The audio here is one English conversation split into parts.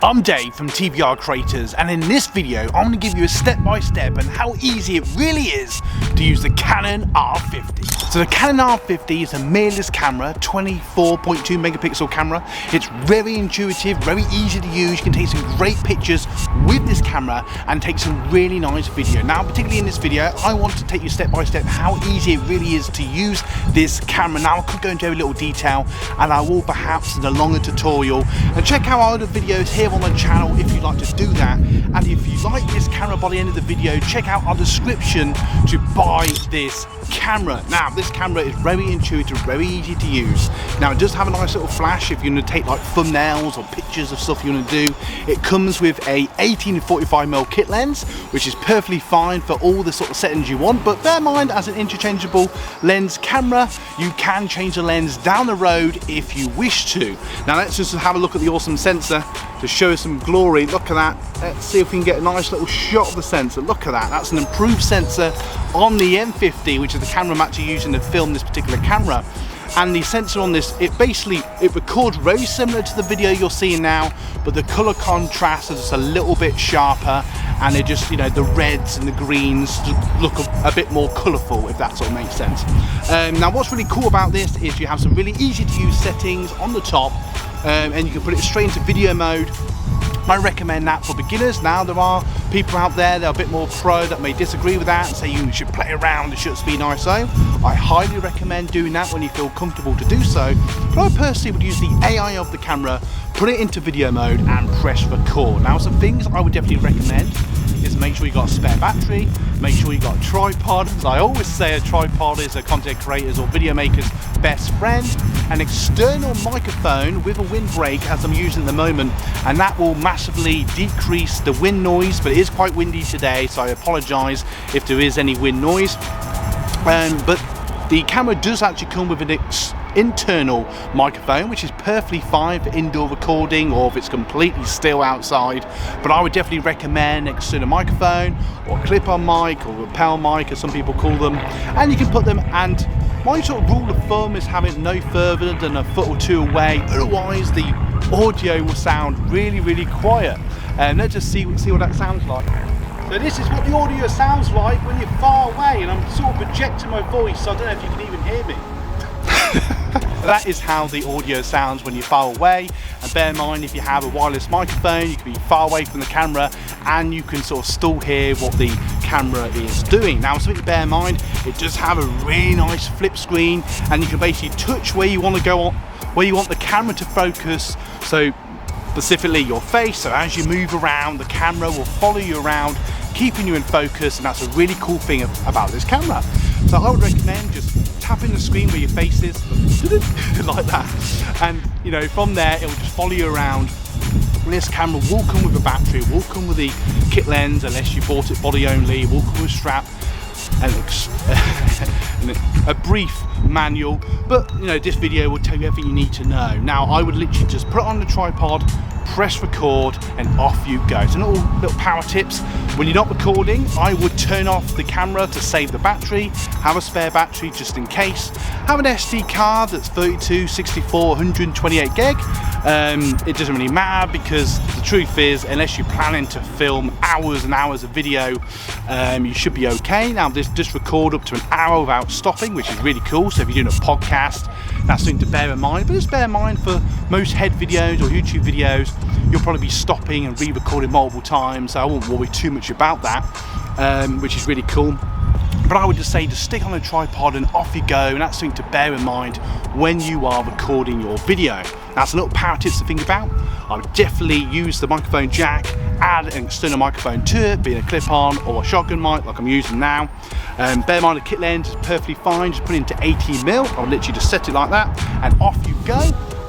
I'm Dave from TVR Creators, and in this video I'm going to give you a step-by-step on how easy it really is to use the Canon R50. So the Canon R50 is a mirrorless camera, 24.2 megapixel camera. It's very intuitive, very easy to use. You can take some great pictures with this camera and take some really nice video. Now, particularly in this video, I want to take you step by step how easy it really is to use this camera. Now, I could go into every little detail, and I will perhaps in a longer tutorial, and check out our other videos here on the channel if you'd like to do that. And if you like this camera by the end of the video, check out our description to buy this camera. Now, this camera is very intuitive, very easy to use. Now, it does have a nice little flash if you're going to take like thumbnails or pictures of stuff you want to do. It comes with a 18-45mm kit lens, which is perfectly fine for all the sort of settings you want, but bear in mind, as an interchangeable lens camera, you can change the lens down the road if you wish to. Now, let's just have a look at the awesome sensor to show some glory. Look at that. Let's see if we can get a nice little shot of the sensor. Look at that. That's an improved sensor on the M50, which is the camera I'm actually using to film this particular camera. And the sensor on this, it records very similar to the video you're seeing now, but the color contrast is just a little bit sharper, and it just, you know, the reds and the greens look a bit more colorful, if that sort of makes sense. Now, what's really cool about this is you have some really easy to use settings on the top, and you can put it straight into video mode. I recommend that for beginners. Now, there are people out there that are a bit more pro that may disagree with that and say you should play around with shutter speed and ISO. I highly recommend doing that when you feel comfortable to do so, but I personally would use the AI of the camera, put it into video mode and press record. Now, some things I would definitely recommend is make sure you got a spare battery, make sure you got a tripod. As I always say, a tripod is a content creator's or video maker's best friend. An external microphone with a windbreak, as I'm using at the moment, and that will massively decrease the wind noise, but it is quite windy today, so I apologise if there is any wind noise. But the camera does actually come with an internal microphone, which is perfectly fine for indoor recording or if it's completely still outside, but I would definitely recommend an external microphone or clip-on mic or lapel mic, as some people call them, and you can put them, and my sort of rule of thumb is have it no further than a foot or two away, otherwise the audio will sound really quiet. And let's just see what that sounds like. So this is what the audio sounds like when you're far away, and I'm sort of projecting my voice, so I don't know if you can even hear me. That is how the audio sounds when you're far away. And bear in mind, if you have a wireless microphone, you can be far away from the camera and you can sort of still hear what the camera is doing. Now, something to bear in mind, it does have a really nice flip screen, and you can basically touch where you want to go on, where you want the camera to focus. So specifically your face, so as you move around, the camera will follow you around, keeping you in focus, and that's a really cool thing about this camera. So I would recommend just tapping the screen where your face is, like that, and you know, from there it will just follow you around. This camera will come with a battery, it will come with the kit lens, unless you bought it body only, it will come with a strap and a brief manual, but you know, this video will tell you everything you need to know. Now, I would literally just put it on the tripod, press record, and off you go. So little power tips: when you're not recording, I would turn off the camera to save the battery, have a spare battery just in case, have an SD card that's 32, 64, 128 gig. It doesn't really matter, because the truth is, unless you're planning to film hours and hours of video, you should be okay. Now, this does record up to an hour without stopping, which is really cool. So if you're doing a podcast, that's something to bear in mind. But just bear in mind, for most head videos or YouTube videos, you'll probably be stopping and re-recording multiple times, so I won't worry too much about that, which is really cool. But I would just say, just stick on a tripod and off you go, and that's something to bear in mind when you are recording your video. That's a little power tips to think about. I would definitely use the microphone jack, add an external microphone to it, being a clip-on or a shotgun mic like I'm using now. Bear in mind, the kit lens is perfectly fine, just put it into 18mm. I'll literally just set it like that and off you go.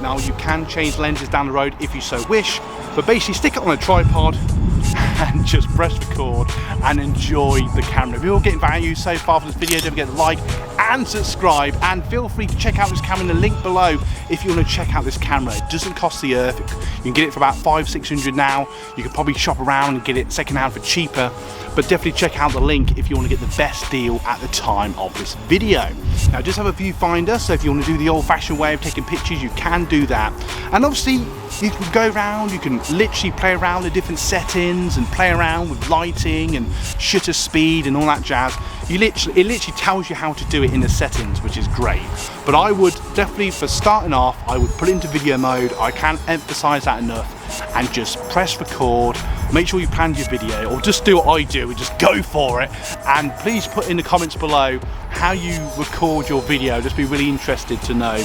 Now, you can change lenses down the road if you so wish, but basically stick it on a tripod and just press record and enjoy the camera. If you're getting value so far from this video, don't forget to like and subscribe, and feel free to check out this camera in the link below if you want to check out this camera. It doesn't cost the earth. You can get it for about $500-600 now. You could probably shop around and get it secondhand for cheaper, but definitely check out the link if you want to get the best deal at the time of this video. Now, just have a viewfinder, so if you want to do the old-fashioned way of taking pictures, you can do that. And obviously, you can go around, you can literally play around with different settings and play around with lighting and shutter speed and all that jazz. It literally tells you how to do it in the settings, which is great. But I would definitely, for starting off, I would put it into video mode. I can't emphasize that enough. And just press record, make sure you plan your video, or just do what I do and just go for it. And please put in the comments below how you record your video. I'd just be really interested to know.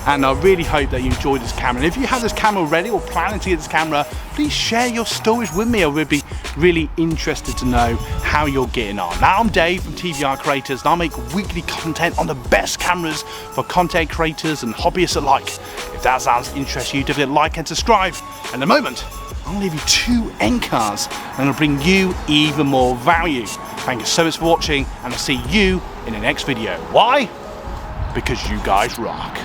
And I really hope that you enjoyed this camera. And if you have this camera ready or planning to get this camera, please share your stories with me. I would be really interested to know how you're getting on. Now, I'm Dave from TVR Creators, and I make weekly content on the best cameras for content creators and hobbyists alike. If that sounds interesting, you definitely like and subscribe. And in a moment, I'm going to leave you 2 end cards and I'll bring you even more value. Thank you so much for watching, and I'll see you in the next video. Why? Because you guys rock.